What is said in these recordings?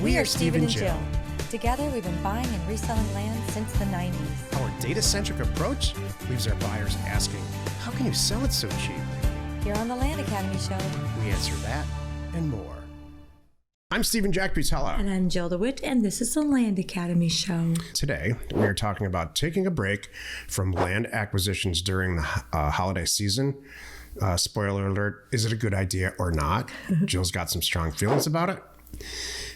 We are Steve and Jill. Together, we've been buying and reselling land since the 90s. Our data-centric approach leaves our buyers asking, how can you sell it so cheap? Here on the Land Academy Show, We answer that and more. I'm Stephen Jack Butella. And I'm Jill DeWitt, and this is the Land Academy Show. Today, we are talking about taking a break from land acquisitions during the holiday season. Spoiler alert, is it a good idea or not? Jill's got some strong feelings about it.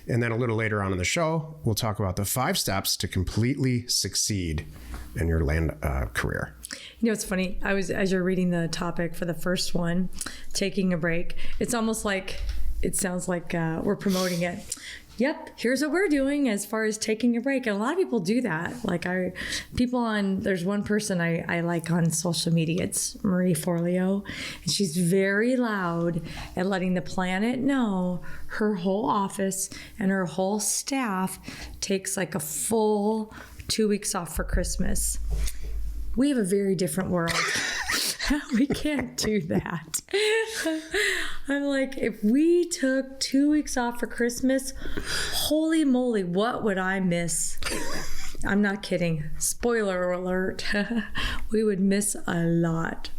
And then a little later on in the show, we'll talk about the 5 steps to completely succeed in your land career. You know, it's funny. As you're reading the topic for the first one, taking a break, it's almost like, it sounds like we're promoting it. Yep, here's what we're doing as far as taking a break. And a lot of people do that. There's one person I like on social media. It's Marie Forleo. And she's very loud at letting the planet know her whole office and her whole staff takes like a full 2 weeks off for Christmas. We have a very different world. We can't do that. I'm like, if we took 2 weeks off for Christmas, holy moly, what would I miss? I'm not kidding. Spoiler alert. We would miss a lot.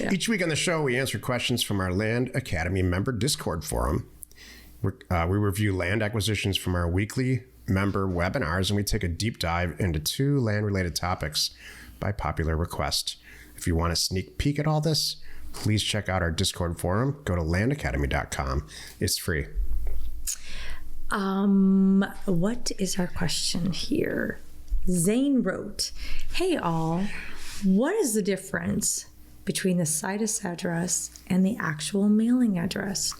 Yeah. Each week on the show, we answer questions from our Land Academy member Discord forum. We review land acquisitions from our weekly member webinars, and we take a deep dive into 2 land-related topics by popular request. If you want a sneak peek at all this, please check out our Discord forum. Go to landacademy.com. It's free. What is our question here? Zane wrote, hey all, what is the difference between the Hiatus address and the actual mailing address?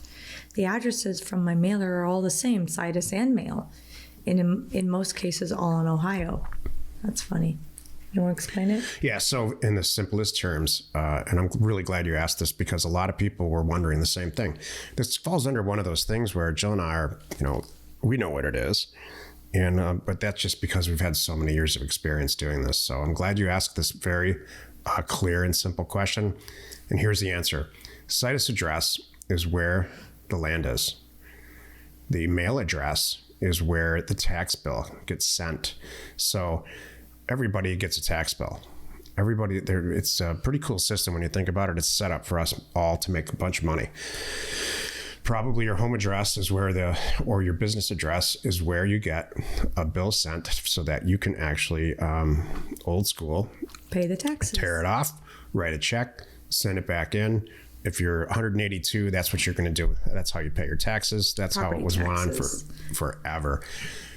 The addresses from my mailer are all the same, Hiatus and mail. In most cases, all in Ohio. That's funny. You want to explain it? Yeah, so in the simplest terms, and I'm really glad you asked this because a lot of people were wondering the same thing. This falls under one of those things where Jill and I are, we know what it is. And but that's just because we've had so many years of experience doing this. So I'm glad you asked this very clear and simple question. And here's the answer. Hiatus address is where the land is. The mail address is where the tax bill gets sent. So everybody gets a tax bill. Everybody there. It's a pretty cool system when you think about it. It's set up for us all to make a bunch of money. Probably your home address is where or your business address is where you get a bill sent so that you can actually, old school, pay the taxes. Tear it off, write a check, send it back in. If you're 182, that's what you're going to do. That's how you pay your taxes. That's how it was going on for forever.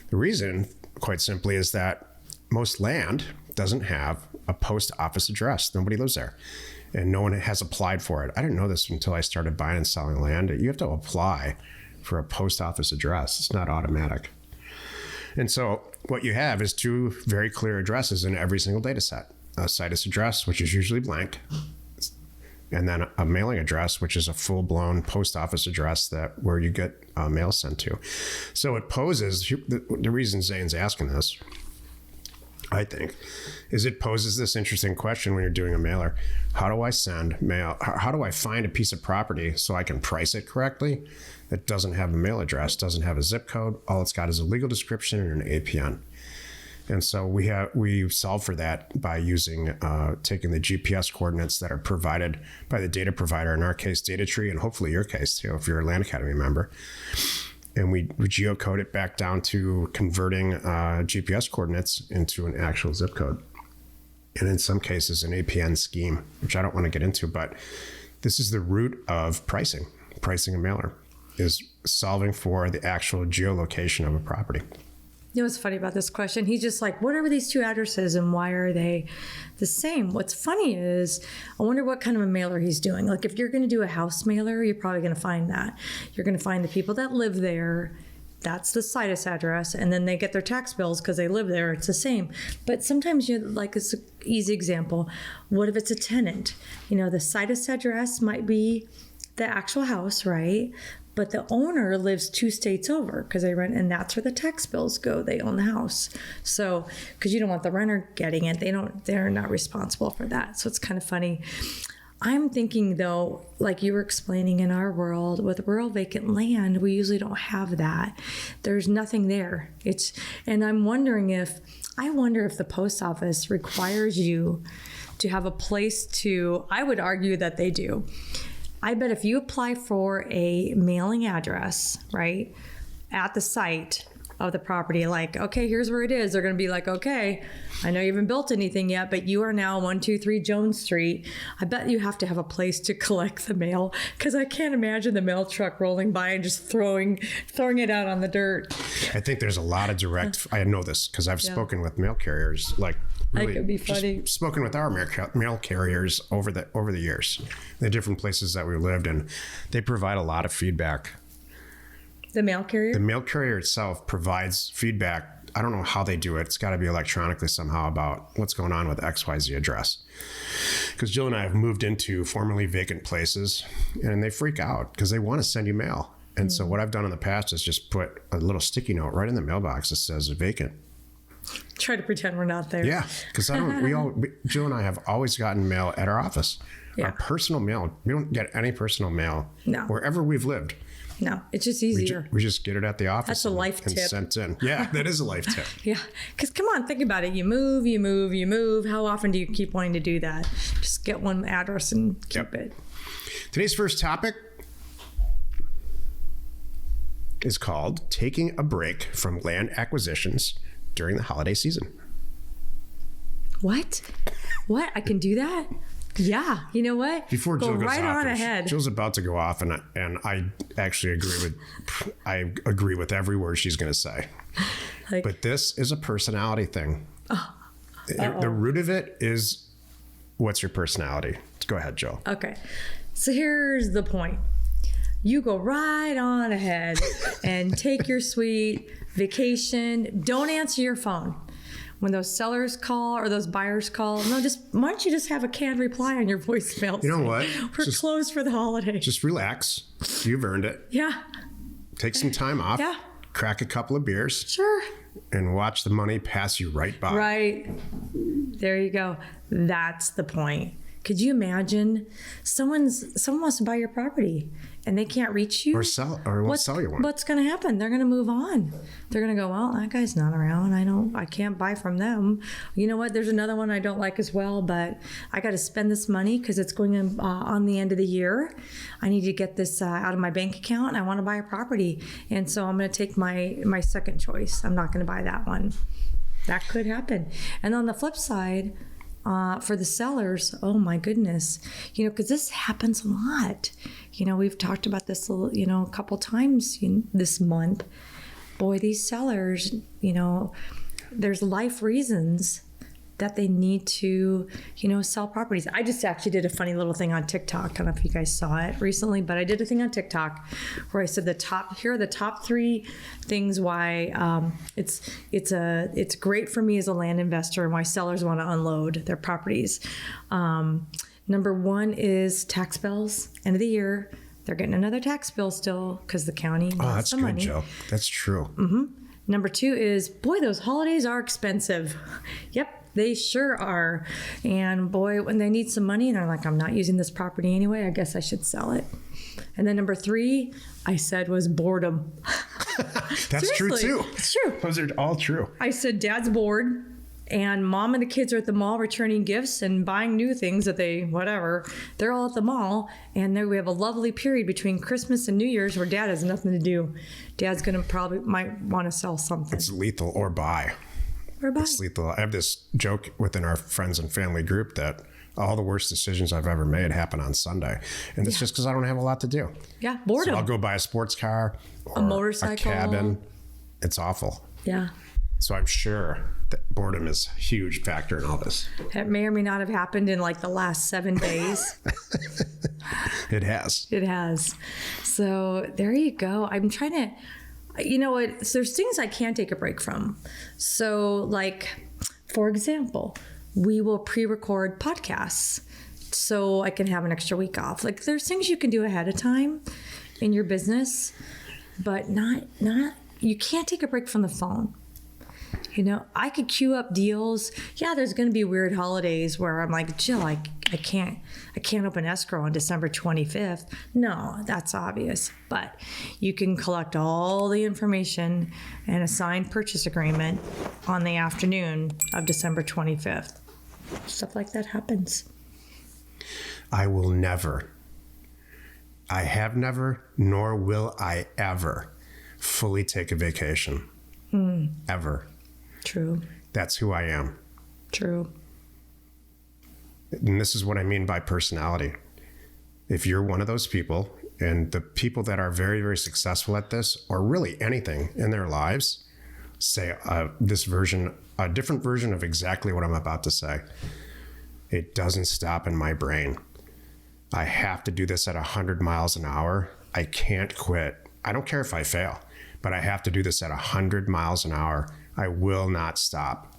The reason, quite simply, is that most land doesn't have a post office address. Nobody lives there. And no one has applied for it. I didn't know this until I started buying and selling land. You have to apply for a post office address. It's not automatic. And so what you have is 2 very clear addresses in every single data set. A Hiatus address, which is usually blank, and then a mailing address, which is a full-blown post office address where you get mail sent to. So it poses, the reason Zane's asking this, I think, is it poses this interesting question when you're doing a mailer. How do I send mail? How do I find a piece of property so I can price it correctly that doesn't have a mail address, doesn't have a zip code? All it's got is a legal description and an APN. And so we solve for that by using taking the GPS coordinates that are provided by the data provider, in our case, DataTree, and hopefully your case too, if you're a Land Academy member. And we geocode it back down to converting GPS coordinates into an actual zip code. And in some cases, an APN scheme, which I don't want to get into, but this is the root of pricing a mailer, is solving for the actual geolocation of a property. You know what's funny about this question? He's just like, what are these 2 addresses and why are they the same? What's funny is, I wonder what kind of a mailer he's doing. Like if you're going to do a house mailer, you're probably going to find that. You're going to find the people that live there. That's the Hiatus address. And then they get their tax bills because they live there. It's the same. But sometimes it's an easy example. What if it's a tenant? The Hiatus address might be the actual house, right? But the owner lives 2 states over because they rent, and that's where the tax bills go. They own the house. So, because you don't want the renter getting it, they're not responsible for that. So it's kind of funny. I'm thinking though, like you were explaining, in our world with rural vacant land, we usually don't have that. There's nothing there. And I wonder if the post office requires you to have a place to, I would argue that they do. I bet if you apply for a mailing address, right, at the site of the property, like, okay, here's where it is. They're going to be like, okay, I know you haven't built anything yet, but you are now 123 Jones Street. I bet you have to have a place to collect the mail, because I can't imagine the mail truck rolling by and just throwing it out on the dirt. I think there's a lot of direct, I know this because I've spoken with mail carriers, like really could be funny. just spoken with our mail carriers over the years, the different places that we lived in. They provide a lot of feedback. The mail carrier? The mail carrier itself provides feedback. I don't know how they do it. It's got to be electronically somehow about what's going on with XYZ address. Because Jill and I have moved into formerly vacant places, and they freak out because they want to send you mail. And so what I've done in the past is just put a little sticky note right in the mailbox that says vacant. Try to pretend we're not there. Yeah, because Jill and I have always gotten mail at our office. Yeah. Our personal mail. We don't get any personal mail wherever we've lived. No, it's just easier. We just get it at the office. That's a life tip. Sent in. Yeah, that is a life tip. Yeah, because come on, think about it. You move. How often do you keep wanting to do that? Just get one address and keep it. Today's first topic is called Taking a Break from Land Acquisitions During the Holiday Season. What? I can do that? Yeah, you know what? Before Jill go goes right off, on ahead. Jill's about to go off, and I actually agree with every word she's going to say. But this is a personality thing. The root of it is, what's your personality? Go ahead, Jill. Okay, so here's the point. You go right on ahead and take your sweet vacation. Don't answer your phone. When those sellers call or those buyers call, why don't you just have a canned reply on your voicemail? You know what? We're closed for the holiday. Just relax. You've earned it. Yeah. Take some time off. Yeah. Crack a couple of beers. Sure. And watch the money pass you right by. Right. There you go. That's the point. Could you imagine someone wants to buy your property and they can't reach you? Or sell you one. What's going to happen? They're going to move on. They're going to go, well, that guy's not around. I can't buy from them. You know what? There's another one I don't like as well, but I got to spend this money because it's going on the end of the year. I need to get this out of my bank account, and I want to buy a property. And so I'm going to take my second choice. I'm not going to buy that one. That could happen. And on the flip side, for the sellers, oh my goodness, because this happens a lot. We've talked about this, a couple times this month. Boy, these sellers, there's life reasons that they need to, sell properties. I just actually did a funny little thing on TikTok. I don't know if you guys saw it recently, but I did a thing on TikTok where I said here are the top 3 things why it's great for me as a land investor and why sellers want to unload their properties. Number 1 is tax bills. End of the year, they're getting another tax bill still because the county wants the money. That's good, Joe. That's true. Mm-hmm. Number 2 is, boy, those holidays are expensive. Yep. They sure are. And boy, when they need some money and they're like, I'm not using this property anyway, I guess I should sell it. And then number 3, I said, was boredom. That's true too. It's true. Those are all true. I said, Dad's bored and Mom and the kids are at the mall returning gifts and buying new things that they're all at the mall. And then we have a lovely period between Christmas and New Year's where Dad has nothing to do. Dad's going to might want to sell something. It's lethal or buy. It's lethal. I have this joke within our friends and family group that all the worst decisions I've ever made happen on Sunday. And it's just because I don't have a lot to do. Yeah, boredom. So I'll go buy a sports car or a motorcycle. A cabin. It's awful. Yeah. So I'm sure that boredom is a huge factor in all this. It may or may not have happened in like the last 7 days. It has. It has. So there you go. I'm trying to... there's things I can't take a break from. So like, for example, we will pre-record podcasts so I can have an extra week off. Like there's things you can do ahead of time in your business, but not you can't take a break from the phone. I could queue up deals. Yeah, there's going to be weird holidays where I'm like, Jill, I can't open escrow on December 25th. No, that's obvious. But you can collect all the information and a signed purchase agreement on the afternoon of December 25th. Stuff like that happens. I will never, I have never, nor will I ever fully take a vacation. Ever. True. That's who I am. True. And this is what I mean by personality. If you're one of those people, and the people that are very, very successful at this, or really anything in their lives, say a different version of exactly what I'm about to say. It doesn't stop in my brain. I have to do this at 100 miles an hour. I can't quit. I don't care if I fail, but I have to do this at 100 miles an hour. I will not stop.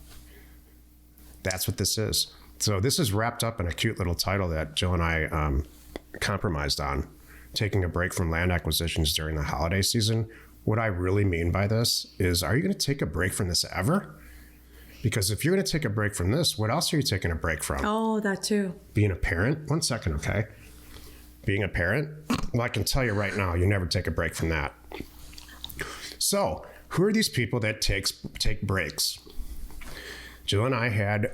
That's what this is. So this is wrapped up in a cute little title that Jill and I compromised on, taking a break from land acquisitions during the holiday season. What I really mean by this is, are you going to take a break from this ever? Because if you're going to take a break from this, what else are you taking a break from? Oh, that too. Being a parent? 1 second, okay? Being a parent? Well, I can tell you right now, you never take a break from that. So, who are these people that take breaks? Jill and I had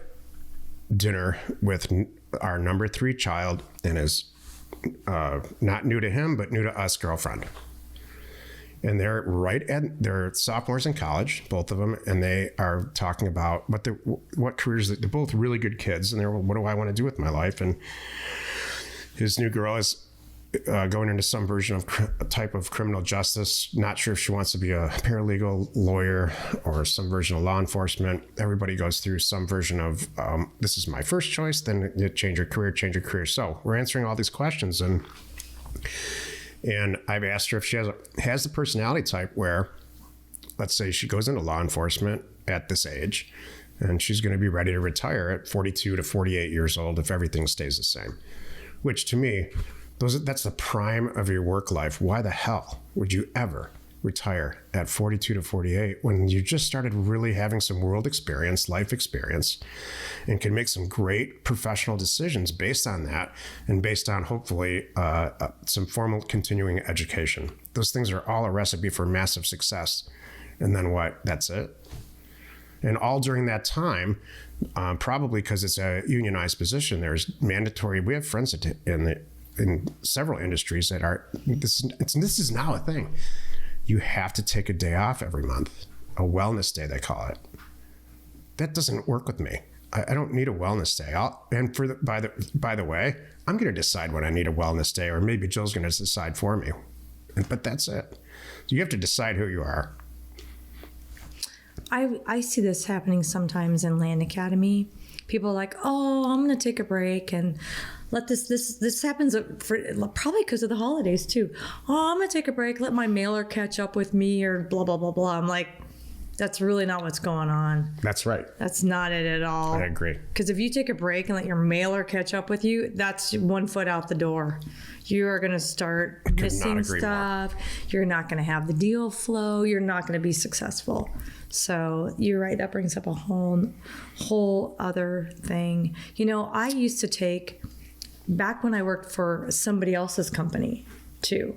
dinner with our number 3 child and his not new to him, but new to us girlfriend. And they're sophomores in college, both of them, and they are talking about what careers. They're both really good kids, and they're, what do I want to do with my life? And his new girl is going into some version of a type of criminal justice. Not sure if she wants to be a paralegal, lawyer, or some version of law enforcement. Everybody goes through some version of this is my first choice, then you change your career. So we're answering all these questions, and I've asked her if she has the personality type where, let's say she goes into law enforcement at this age, and she's going to be ready to retire at 42 to 48 years old if everything stays the same. Which to me, that's the prime of your work life. Why the hell would you ever retire at 42 to 48 when you just started really having some world experience, life experience, and can make some great professional decisions based on that, and based on hopefully some formal continuing education? Those things are all a recipe for massive success. And then what? That's it. And all during that time, probably because it's a unionized position, there's mandatory. We have friends in several industries that are, this is now a thing. You have to take a day off every month, a wellness day, they call it. That doesn't work with me. I don't need a wellness day. By the way, I'm going to decide when I need a wellness day, or maybe Jill's going to decide for me. But that's it. You have to decide who you are. I see this happening sometimes in Land Academy. People are like, oh, I'm going to take a break and let this happens probably because of the holidays too. Oh, I'm going to take a break, let my mailer catch up with me, or blah, blah, blah, blah. I'm like, that's really not what's going on. That's right. That's not it at all. I agree. Because if you take a break and let your mailer catch up with you, that's 1 foot out the door. You are going to start missing stuff. More. You're not going to have the deal flow. You're not going to be successful. So you're right. That brings up a whole other thing. You know, I used to take, back when I worked for somebody else's company too,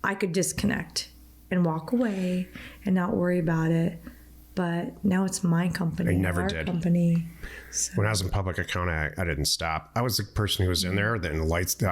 I could disconnect and walk away and not worry about it. But now it's my company. I never did. Company. So. When I was in public accounting, I didn't stop. I was the person who was in there. Then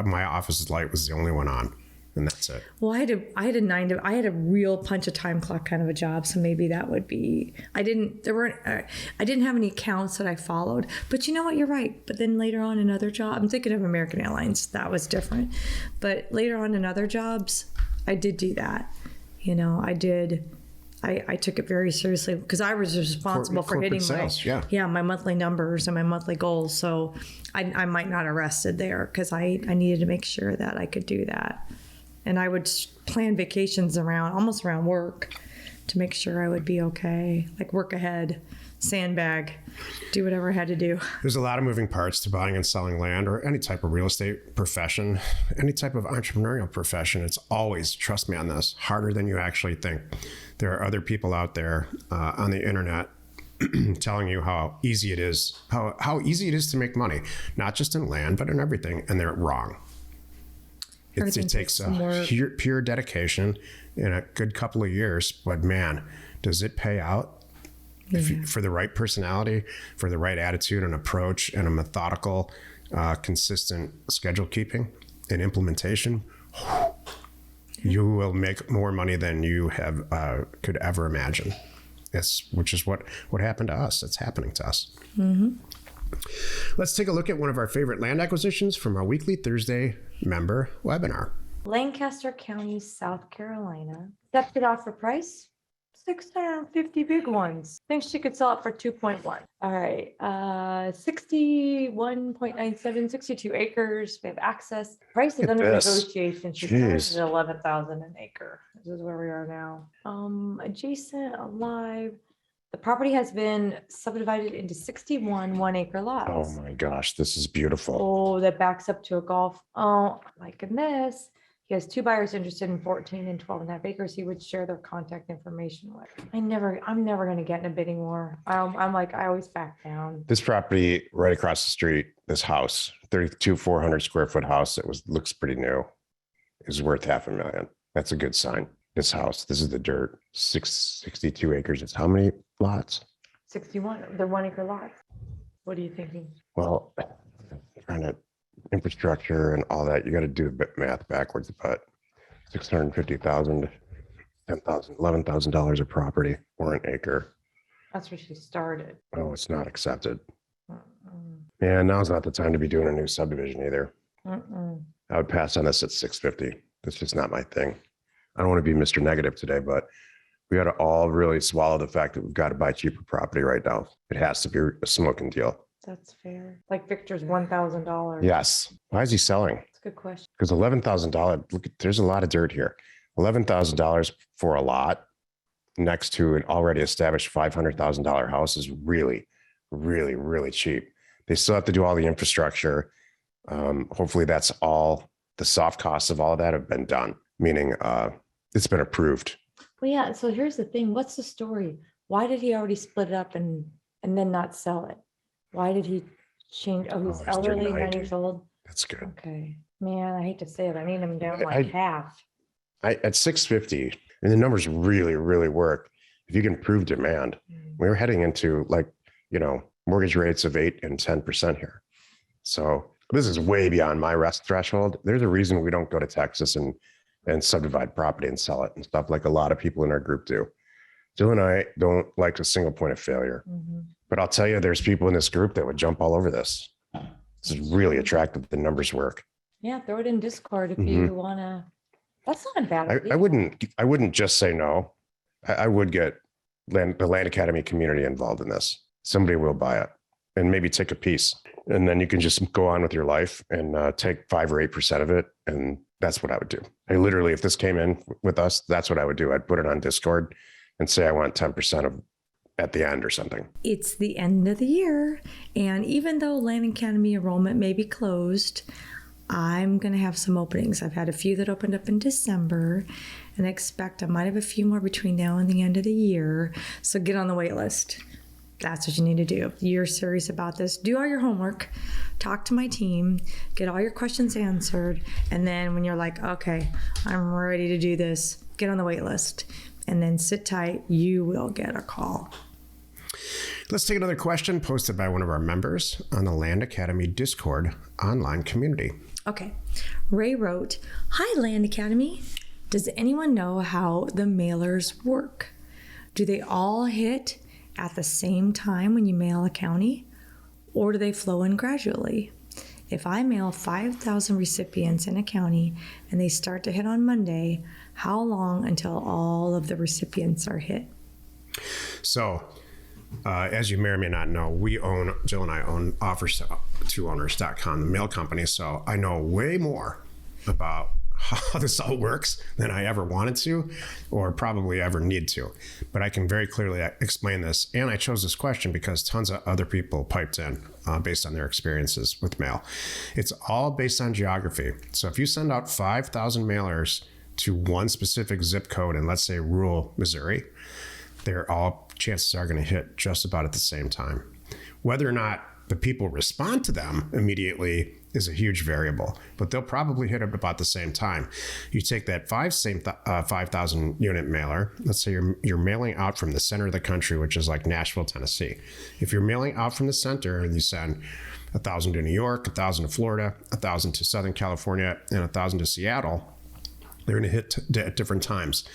my office's light was the only one on, and that's it. Well, I had a real punch a time clock kind of a job, so maybe that would be. I didn't have any accounts that I followed. But you know what? You're right. But then later on in other jobs, I'm thinking of American Airlines. That was different. But later on in other jobs, I did do that. You know, I did. I took it very seriously because I was responsible for hitting sales, my monthly numbers and my monthly goals. So I might not have rested there because I needed to make sure that I could do that. And I would plan vacations almost around work to make sure I would be okay. Like work ahead, sandbag, do whatever I had to do. There's a lot of moving parts to buying and selling land, or any type of real estate profession, any type of entrepreneurial profession. It's always, trust me on this, harder than you actually think. There are other people out there on the internet telling you how easy it is, how easy it is to make money, not just in land, but in everything. And they're wrong. It takes pure dedication and a good couple of years, but man, does it pay out for the right personality, for the right attitude and approach, and a methodical, consistent schedule keeping and implementation. You will make more money than you have could ever imagine. Which is what happened to us. It's happening to us. Mm-hmm. Let's take a look at one of our favorite land acquisitions from our weekly Thursday member webinar. Lancaster County, South Carolina. Accepted offer price, 650 big ones. Thinks she could sell it for 2.1. All right. 61.97, 62 acres. We have access. Price is under negotiation. She started at 11,000 an acre. This is where we are now. Adjacent, alive. The property has been subdivided into 61 1-acre lots. Oh my gosh, this is beautiful. Oh, that backs up to a golf. Oh my goodness. He has 2 buyers interested in 14 and 12.5 acres. He would share their contact information with. I'm never going to get in a bidding war. I'm like, I always back down. This property right across the street, this house, 400 square foot house. Looks pretty new. Is worth $500,000. That's a good sign. This house, this is the dirt, 62 acres. It's how many lots? 61. They're 1-acre lots. What are you thinking? Well, trying to infrastructure and all that, you got to do a bit math backwards, but $650,000, $10,000, $11,000 a property or an acre. That's where she started. Oh, it's not accepted. And now's not the time to be doing a new subdivision either. I would pass on this at 650. That's just not my thing. I don't want to be Mr. Negative today, but we got to all really swallow the fact that we've got to buy cheaper property right now. It has to be a smoking deal. That's fair. Like Victor's $1,000. Yes. Why is he selling? That's a good question. Because $11,000, look, there's a lot of dirt here. $11,000 for a lot next to an already established $500,000 house is really, really, really cheap. They still have to do all the infrastructure. Hopefully that's all the soft costs of all of that have been done, meaning it's been approved. Well, yeah. So here's the thing. What's the story? Why did he already split it up and then not sell it? Why did he change? Oh, he's elderly, 9 years old. That's good. Okay. Man, I hate to say it. I need him down like half. At 650, and the numbers really, really work. If you can prove demand, we're heading into mortgage rates of 8 and 10% here. So this is way beyond my rest threshold. There's a reason we don't go to Texas and subdivide property and sell it and stuff like a lot of people in our group do. Jill and I don't like a single point of failure, but I'll tell you, there's people in this group that would jump all over this. This is really attractive. The numbers work. Yeah. Throw it in Discord if you want to. That's not a bad idea. I wouldn't just say no. I would get the Land Academy community involved in this. Somebody will buy it and maybe take a piece. And then you can just go on with your life and take 5 or 8% of it. And that's what I would do. I literally, if this came in with us, that's what I would do. I'd put it on Discord and say, I want 10% of at the end or something. It's the end of the year. And even though Land Academy enrollment may be closed, I'm going to have some openings. I've had a few that opened up in December and I expect I might have a few more between now and the end of the year. So get on the wait list. That's what you need to do. If you're serious about this, do all your homework, talk to my team, get all your questions answered. And then when you're like, okay, I'm ready to do this, get on the wait list and then sit tight. You will get a call. Let's take another question posted by one of our members on the Land Academy Discord online community. Okay. Ray wrote, "Hi, Land Academy. Does anyone know how the mailers work? Do they all hit at the same time when you mail a county, or do they flow in gradually? If I mail 5,000 recipients in a county and they start to hit on Monday, how long until all of the recipients are hit?" So, as you may or may not know, Jill and I own offers2owners.com, the mail company. So I know way more about how this all works than I ever wanted to, or probably ever need to. But I can very clearly explain this. And I chose this question because tons of other people piped in based on their experiences with mail. It's all based on geography. So if you send out 5,000 mailers to one specific zip code in, let's say, rural Missouri, they're all chances are going to hit just about at the same time. Whether or not the people respond to them immediately is a huge variable, but they'll probably hit at about the same time. You take that 5,000 unit mailer. Let's say you're mailing out from the center of the country, which is like Nashville, Tennessee. If you're mailing out from the center and you send 1,000 to New York, 1,000 to Florida, 1,000 to Southern California, and 1,000 to Seattle, they're going to hit at different times.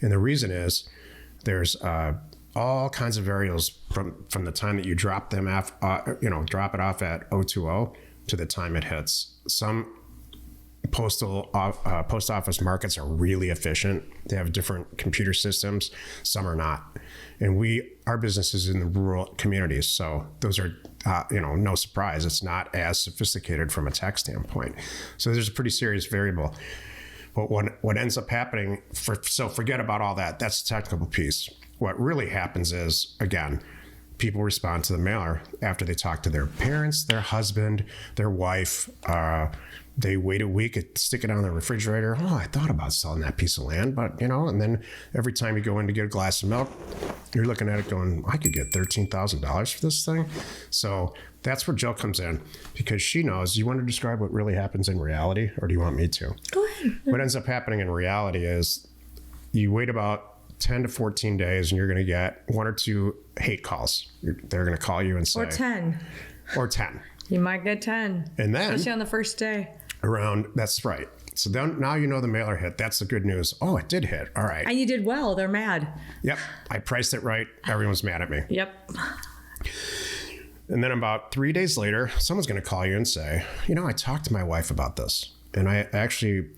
And the reason is there's all kinds of variables from the time that you drop them off, drop it off at 020 to the time it hits. Some post office markets are really efficient. They have different computer systems. Some are not. And our business is in the rural communities. So those are, no surprise. It's not as sophisticated from a tech standpoint. So there's a pretty serious variable. But what ends up happening, so forget about all that. That's the technical piece. What really happens is, again, people respond to the mailer after they talk to their parents, their husband, their wife. They wait a week, stick it on the refrigerator. Oh, I thought about selling that piece of land, but and then every time you go in to get a glass of milk, you're looking at it going, I could get $13,000 for this thing. So that's where Jill comes in, because she knows. You want to describe what really happens in reality, or do you want me to? Go ahead. What ends up happening in reality is you wait about 10 to 14 days and you're going to get 1 or 2 hate calls. They're going to call you and say... Or 10. You might get 10. And then... Especially on the first day. That's right. So then now you know the mailer hit. That's the good news. Oh, it did hit. All right. And you did well. They're mad. Yep. I priced it right. Everyone's mad at me. Yep. And then about 3 days later, someone's going to call you and say, I talked to my wife about this. And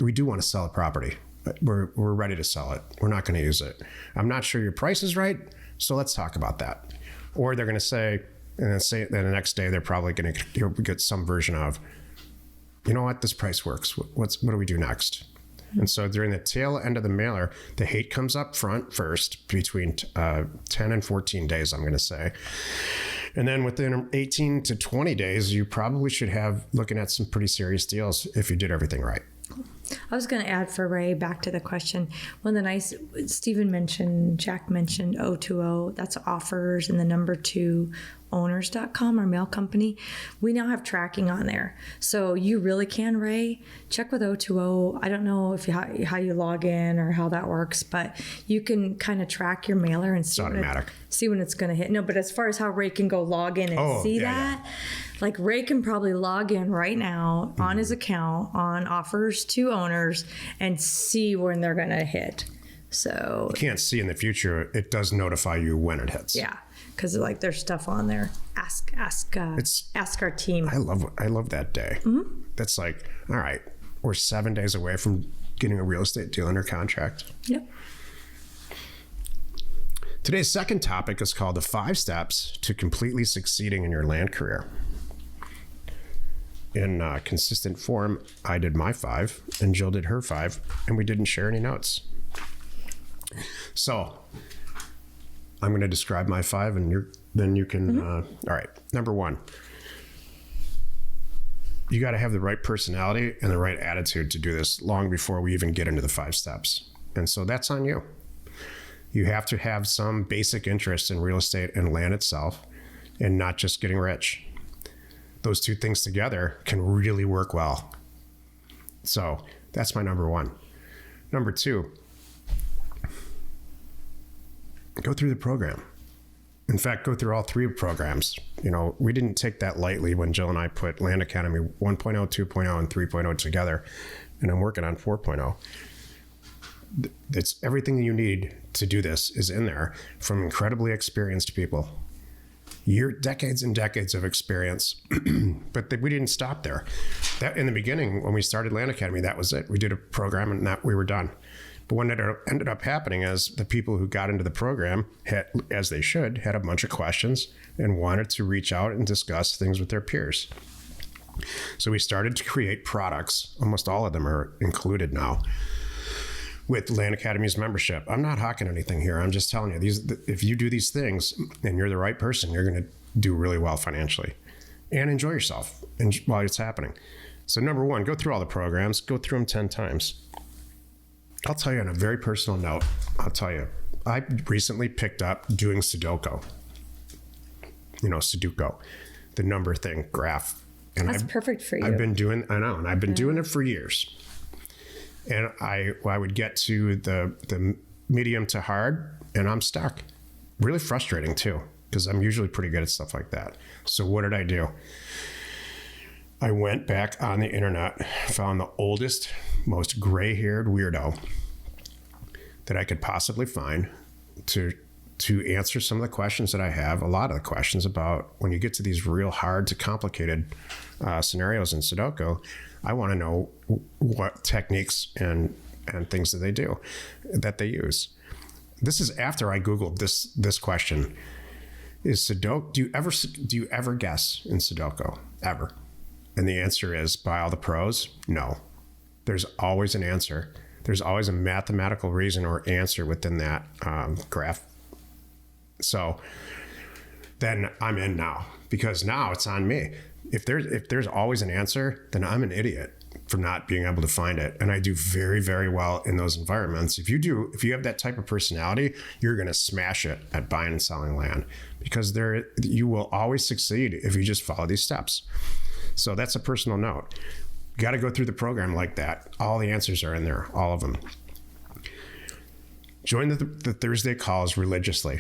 we do want to sell a property. We're ready to sell it. We're not going to use it. I'm not sure your price is right, so let's talk about that. Or they're going to say, then the next day they're probably going to get some version of, you know what, this price works. What do we do next? And so during the tail end of the mailer, the hate comes up front first between 10 and 14 days, I'm going to say. And then within 18 to 20 days, you probably should have looking at some pretty serious deals if you did everything right. I was going to add for Ray, back to the question. One of the Jack mentioned 020, that's offers, and the number 2 owners.com, our mail company. We now have tracking on there. So you really can, Ray, check with 020. I don't know how you log in or how that works, but you can kind of track your mailer and see when it's going to hit. No, but as far as how Ray can go log in and see that, like Ray can probably log in right now on his account on offers to owners and see when they're going to hit. So you can't see in the future. It does notify you when it hits. Yeah. Because there's stuff on there. Ask our team. I love that day. Mm-hmm. That's like, all right, we're 7 days away from getting a real estate deal under contract. Yep. Today's second topic is called the 5 steps to completely succeeding in your land career. In consistent form, I did my 5 and Jill did her 5, and we didn't share any notes. So I'm going to describe my 5, and then you can. All right. Number 1, you got to have the right personality and the right attitude to do this long before we even get into the 5 steps. And so that's on you. You have to have some basic interest in real estate and land itself, and not just getting rich. Those two things together can really work well. So that's my number 1. Number 2, go through the program. In fact, go through all 3 programs. We didn't take that lightly when Jill and I put Land Academy 1.0, 2.0, and 3.0 together, and I'm working on 4.0. It's everything you need to do this is in there from incredibly experienced people. Decades and decades of experience, but we didn't stop there. That in the beginning, when we started Land Academy, that was it. We did a program and we were done. But what ended up happening is the people who got into the program, as they should, had a bunch of questions and wanted to reach out and discuss things with their peers. So we started to create products. Almost all of them are included now with Land Academy's membership. I'm not hawking anything here. I'm just telling you, if you do these things and you're the right person, you're going to do really well financially and enjoy yourself while it's happening. So number 1, go through all the programs, go through them 10 times. I'll tell you on a very personal note, I recently picked up doing Sudoku. Sudoku, the number thing, graph. And That's perfect for you. I've been doing it for years. And I would get to the medium to hard, and I'm stuck. Really frustrating too, because I'm usually pretty good at stuff like that. So what did I do? I went back on the internet, found the oldest, most gray-haired weirdo that I could possibly find to answer some of the questions that I have, a lot of the questions about when you get to these real hard to complicated scenarios in Sudoku. I want to know what techniques and things that they use. This is after I Googled this question. Is Sudoku, do you ever guess in Sudoku? Ever? And the answer is, by all the pros, no. There's always an answer. There's always a mathematical reason or answer within that graph. So then I'm in now, because now it's on me. If there's always an answer, then I'm an idiot for not being able to find it. And I do very, very well in those environments. If you have that type of personality, you're going to smash it at buying and selling land, because you will always succeed if you just follow these steps. So that's a personal note. You got to go through the program like that. All the answers are in there, all of them. Join the Thursday calls religiously.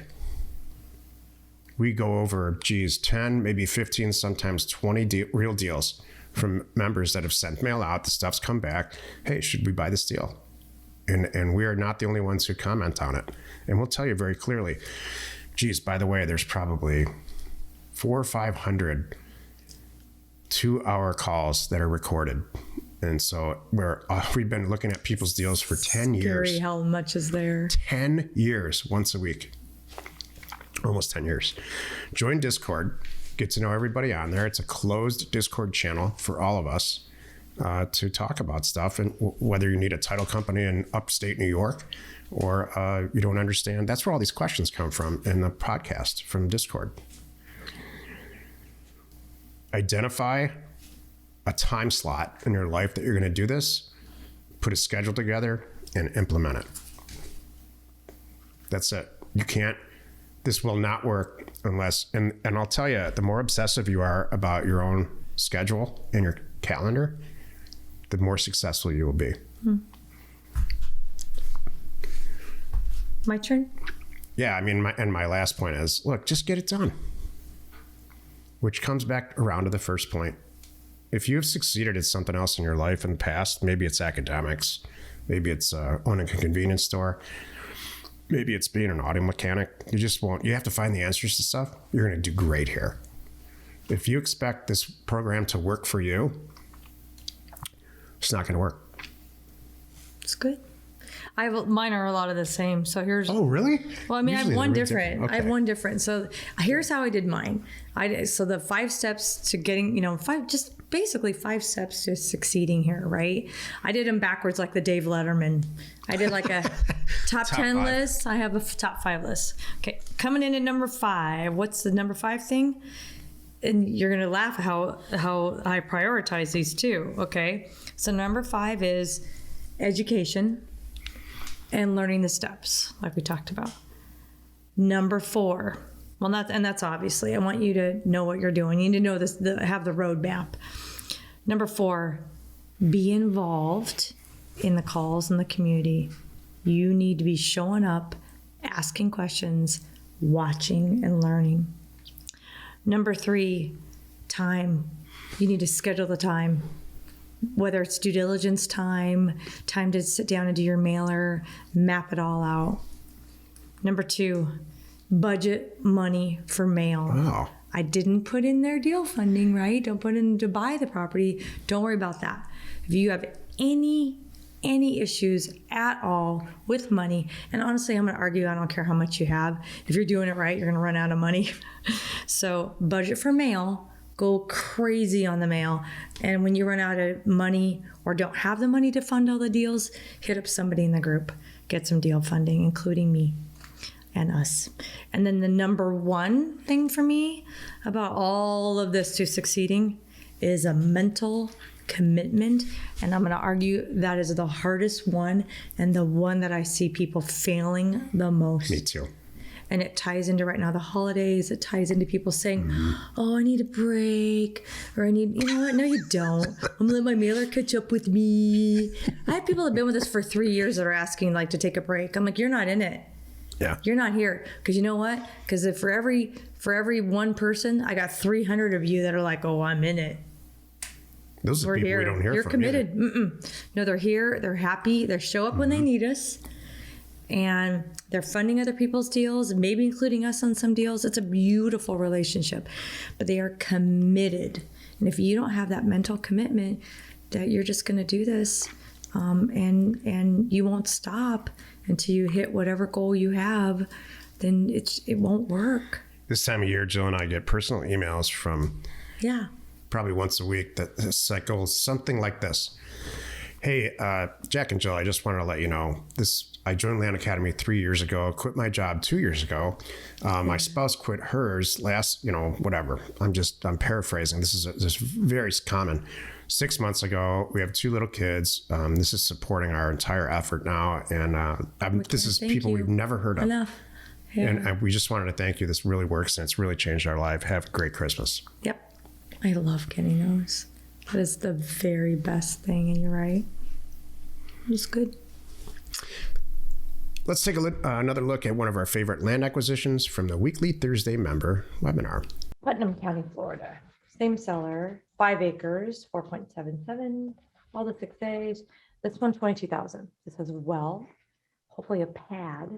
We go over, 10, maybe 15, sometimes 20 real deals from members that have sent mail out. The stuff's come back. Hey, should we buy this deal? And we are not the only ones who comment on it. And we'll tell you very clearly, by the way, there's probably 400 or 500 2-hour calls that are recorded. And so we've been looking at people's deals for 10 years. Scary how much is there. 10 years, once a week. Almost 10 years. Join Discord. Get to know everybody on there. It's a closed Discord channel for all of us to talk about stuff. And whether you need a title company in upstate New York or you don't understand, that's where all these questions come from in the podcast from Discord. Identify a time slot in your life that you're going to do this, put a schedule together, and implement it. That's it. This will not work unless, and I'll tell you, the more obsessive you are about your own schedule and your calendar, the more successful you will be. My turn? Yeah, I mean, my last point is, look, just get it done. Which comes back around to the first point. If you have succeeded at something else in your life in the past, maybe it's academics, maybe it's owning a convenience store, maybe it's being an auto mechanic. You have to find the answers to stuff. You're going to do great here. If you expect this program to work for you, it's not going to work. It's good. Mine are a lot of the same. So here's. Oh, really? Well, I mean, Usually I have one they're different. Okay. I have one different. So here's how I did mine. So the 5 steps to getting, basically 5 steps to succeeding here, right? I did them backwards, like the Dave Letterman. I did like a top 10 5. list. I have a top 5 list. Okay, coming in at number 5. What's the number 5 thing? And you're gonna laugh how I prioritize these two. Okay, so number 5 is education and learning the steps, like we talked about. Number 4, that's obviously, I want you to know what you're doing. You need to know this, have the roadmap. Number 4, be involved in the calls in the community. You need to be showing up, asking questions, watching and learning. Number 3, time. You need to schedule the time. Whether it's due diligence time to sit down and do your mailer, map it all out. Number 2, budget money for mail. Wow. I didn't put in their deal funding, right? Don't put in to buy the property. Don't worry about that. If you have any issues at all with money, and honestly, I'm going to argue, I don't care how much you have. If you're doing it right, you're going to run out of money. So budget for mail. Go crazy on the mail. And when you run out of money or don't have the money to fund all the deals, hit up somebody in the group, get some deal funding, including me and us. And then the number 1 thing for me about all of this to succeeding is a mental commitment. And I'm going to argue that is the hardest one and the one that I see people failing the most. Me too. And it ties into right now the holidays. It ties into people saying, oh, I need a break. Or I need, you know what? No, you don't. I'm going to let my mailer catch up with me. I have people that have been with us for 3 years that are asking like to take a break. I'm like, you're not in it. Yeah. You're not here. Because you know what? Because if for every one person, I got 300 of you that are like, oh, I'm in it. Those are We're people here. we don't hear You're from. committed. No, they're here. They're happy. They show up when they need us. And they're funding other people's deals, maybe including us on some deals. It's a beautiful relationship, but they are committed. And if you don't have that mental commitment that you're just going to do this, and you won't stop until you hit whatever goal you have, then it won't work. This time of year, Jill and I get personal emails from probably once a week that cycles something like this. Hey, Jack and Jill, I just wanted to let you know I joined Land Academy 3 years ago, quit my job 2 years ago. My spouse quit hers last, whatever. I'm paraphrasing. This is very common. 6 months ago, we have 2 little kids. This is supporting our entire effort now. And this is people we've never heard of. Enough. Yeah. And we just wanted to thank you. This really works and it's really changed our life. Have a great Christmas. Yep. I love getting those. That is the very best thing. And you're right. It's good. Let's take another look at one of our favorite land acquisitions from the weekly Thursday member webinar. Putnam County, Florida. Same seller, 5 acres, 4.77, all the 6 days. This one, 22,000. This has a well, hopefully a pad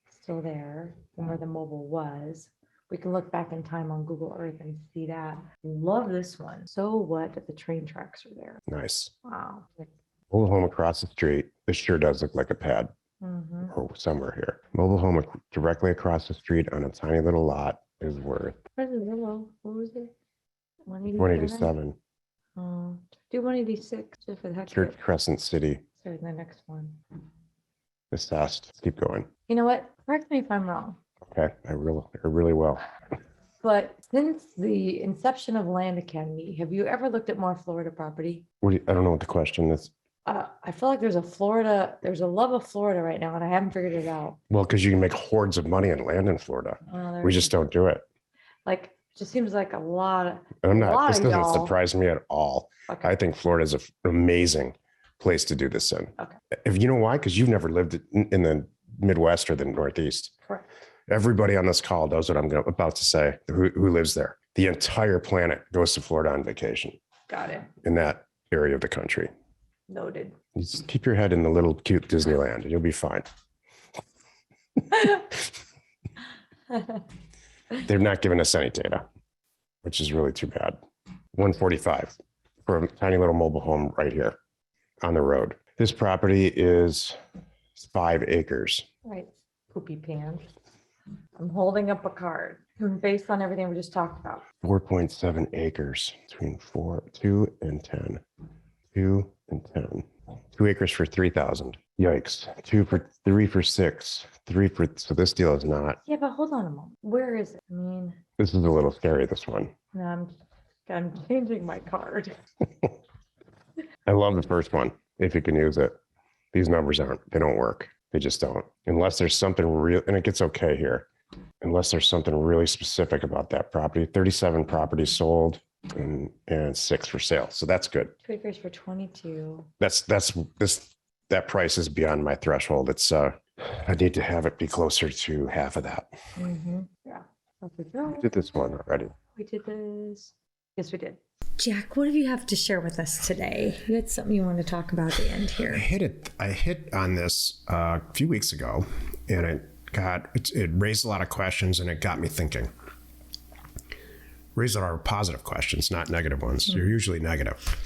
still there from where the mobile was. We can look back in time on Google Earth and see that. Love this one. So what if the train tracks are there? Nice. Wow. Mobile home across the street. This sure does look like a pad. Or somewhere here. Mobile home directly across the street on a tiny little lot is worth What was it? 187. Do 186 just for the heck of Church it. Crescent City. Sorry, the next one. Assessed. Keep going. You know what? Correct me if I'm wrong. Okay, I really will. But since the inception of Land Academy, have you ever looked at more Florida property? I don't know what the question is. I feel like there's a love of Florida right now, and I haven't figured it out. Well, because you can make hordes of money and land in Florida. We just don't do it. Like, it just seems like a lot of. And of this doesn't y'all- surprise me at all. Okay. I think Florida is an amazing place to do this in. Okay. If you know why? Because you've never lived in the Midwest or the Northeast. Correct. Everybody on this call knows what I'm about to say, who lives there. The entire planet goes to Florida on vacation Got it. in that area of the country. Noted. You just keep your head in the little cute Disneyland and you'll be fine. They're not giving us any data, which is really too bad. 145 for a tiny little mobile home right here on the road. This property is 5 acres. Right. Poopy pants. I'm holding up a card based on everything we just talked about. 4.7 acres between 2 and 10. 2 and 10. 2 acres for 3,000. Yikes. 3 for 6. So this deal is not. Yeah, but hold on a moment. Where is it? I mean, This is a little scary, this one. no, I'm changing my card. I love the first one, if you can use it. These numbers they don't work. They just don't. Unless there's something real, and it gets okay here. Unless there's something really specific about that property. 37 properties sold and 6 for sale. So that's good. 2 acres for 22. That price is beyond my threshold. It's I need to have it be closer to half of that. Yeah. We did this one already. We did this. Yes, we did. Jack, what do you have to share with us today? You had something you want to talk about at the end here. I hit on this a few weeks ago, and it raised a lot of questions, and it got me thinking. Raised a lot of positive questions, not negative ones. You're usually negative.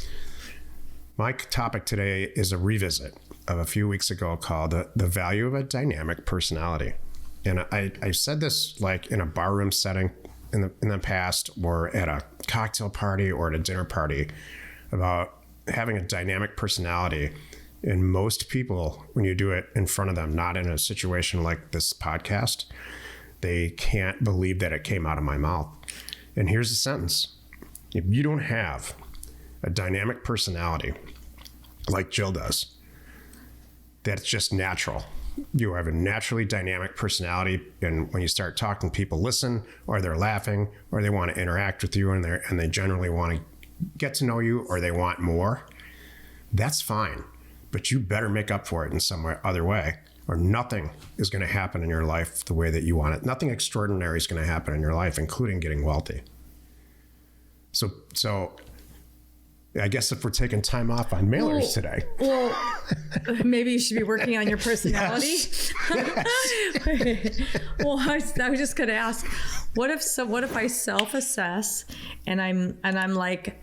My topic today is a revisit of a few weeks ago called the value of a dynamic personality. And I said this like in a barroom setting in the past, or at a cocktail party or at a dinner party, about having a dynamic personality. And most people, when you do it in front of them, not in a situation like this podcast, they can't believe that it came out of my mouth. And here's the sentence. If you don't have a dynamic personality like Jill does, that's just natural. You have a naturally dynamic personality, and when you start talking, people listen, or they're laughing, or they want to interact with you, and they generally want to get to know you, or they want more. That's fine, but you better make up for it in some other way, or nothing is going to happen in your life the way that you want it. Nothing extraordinary is going to happen in your life, including getting wealthy. So I guess if we're taking time off on mailers today. Well, maybe you should be working on your personality. Yes. Well, I was just going to ask, what if I self-assess and I'm like,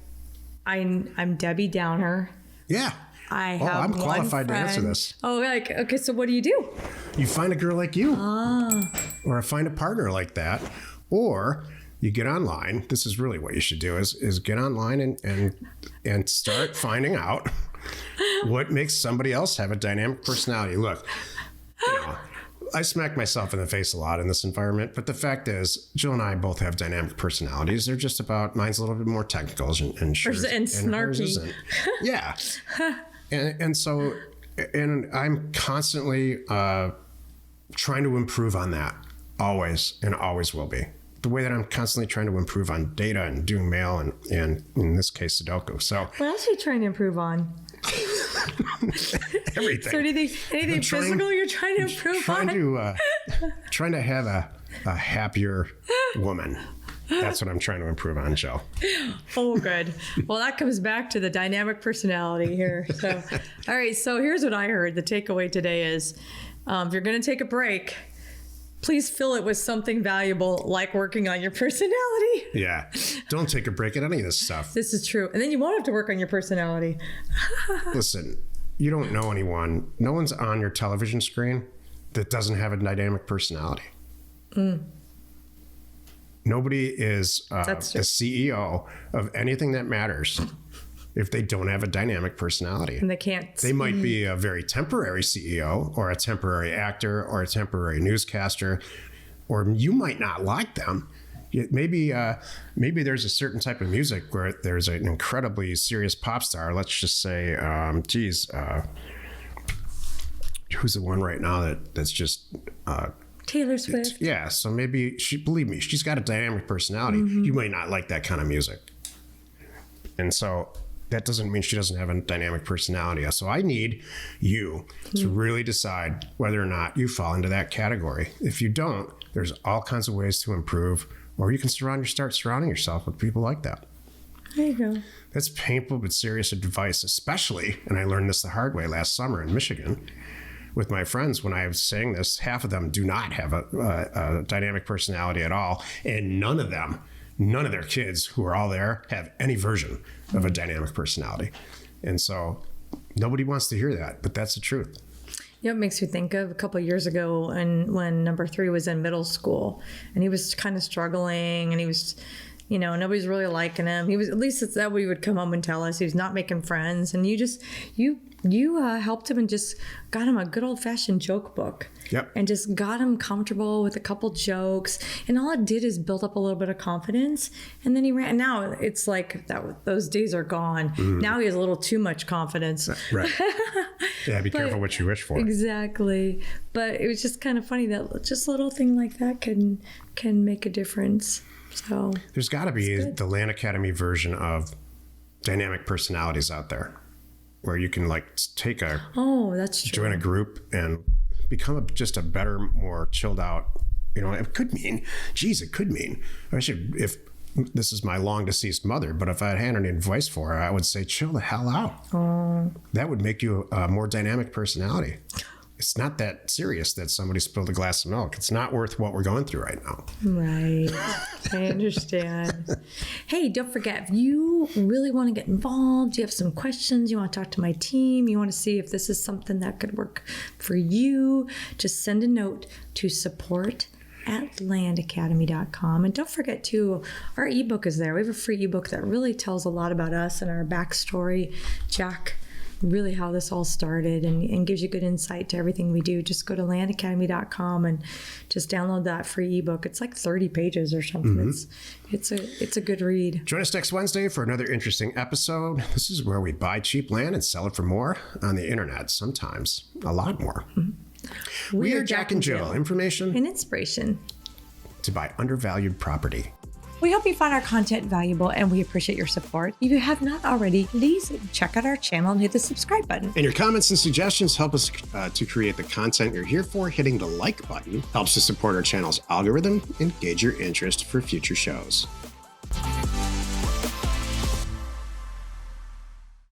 I'm Debbie Downer. Yeah. I'm qualified to answer this. Oh, like, okay, so what do? You find a girl like you, or find a partner like that, or you get online. This is really what you should do: is get online and start finding out what makes somebody else have a dynamic personality. Look, I smack myself in the face a lot in this environment, but the fact is, Jill and I both have dynamic personalities. They're just about, mine's a little bit more technical and snarky. Yeah. And I'm constantly trying to improve on that, always, and always will be. The way that I'm constantly trying to improve on data and doing mail and in this case, Sudoku. So what else are you trying to improve on? Everything. So anything physical you're trying to improve on? Trying to have a happier woman. That's what I'm trying to improve on, Joe. Oh, good. Well, that comes back to the dynamic personality here. So, all right. So here's what I heard. The takeaway today is, if you're going to take a break, please fill it with something valuable, like working on your personality. Yeah. Don't take a break at any of this stuff. This is true. And then you won't have to work on your personality. Listen, you don't know anyone. No one's on your television screen that doesn't have a dynamic personality. Nobody is a CEO of anything that matters if they don't have a dynamic personality. And they can't. They might be a very temporary CEO, or a temporary actor, or a temporary newscaster, or you might not like them. Maybe there's a certain type of music where there's an incredibly serious pop star. Let's just say, who's the one right now that's just... Taylor Swift. Yeah, so maybe believe me, she's got a dynamic personality. You might not like that kind of music. And so that doesn't mean she doesn't have a dynamic personality. So I need you to really decide whether or not you fall into that category. If you don't, there's all kinds of ways to improve, or you can start surrounding yourself with people like that. There you go. That's painful but serious advice, especially, and I learned this the hard way last summer in Michigan, with my friends. When I was saying this, half of them do not have a dynamic personality at all. And none of their kids who are all there have any version of a dynamic personality. And so nobody wants to hear that, but that's the truth. You know, it makes me think of a couple of years ago when number 3 was in middle school, and he was kind of struggling, and he was, nobody's really liking him. He was, at least it's that what he would come home and tell us. He was not making friends, and you helped him and just got him a good old-fashioned joke book. Yep. And just got him comfortable with a couple jokes. And all it did is build up a little bit of confidence. And then he ran. Now it's like those days are gone. Now he has a little too much confidence. Right. Yeah, be careful what you wish for. Exactly. But it was just kind of funny that just a little thing like that can make a difference. So there's got to be the Land Academy version of dynamic personalities out there, where you can take that's true. Join a group and become just a better, more chilled out. It could mean, if this is my long deceased mother, but if I had any advice for her, I would say, chill the hell out. That would make you a more dynamic personality. It's not that serious that somebody spilled a glass of milk. It's not worth what we're going through right now. Right. I understand. Hey, don't forget, if you really want to get involved, you have some questions, you want to talk to my team, you want to see if this is something that could work for you, just send a note to support@landacademy.com. And don't forget, too, our ebook is there. We have a free ebook that really tells a lot about us and our backstory. Jack really how this all started and gives you good insight to everything we do, just go to landacademy.com and just download that free ebook. It's like 30 pages or something. It's a good read. Join us next Wednesday for another interesting episode. This is where we buy cheap land and sell it for more on the internet, sometimes a lot more. We are Jack and Jill. Information and inspiration to buy undervalued property. We hope you found our content valuable and we appreciate your support. If you have not already, please check out our channel and hit the subscribe button. And your comments and suggestions help us to create the content you're here for. Hitting the like button helps to support our channel's algorithm and gauge your interest for future shows.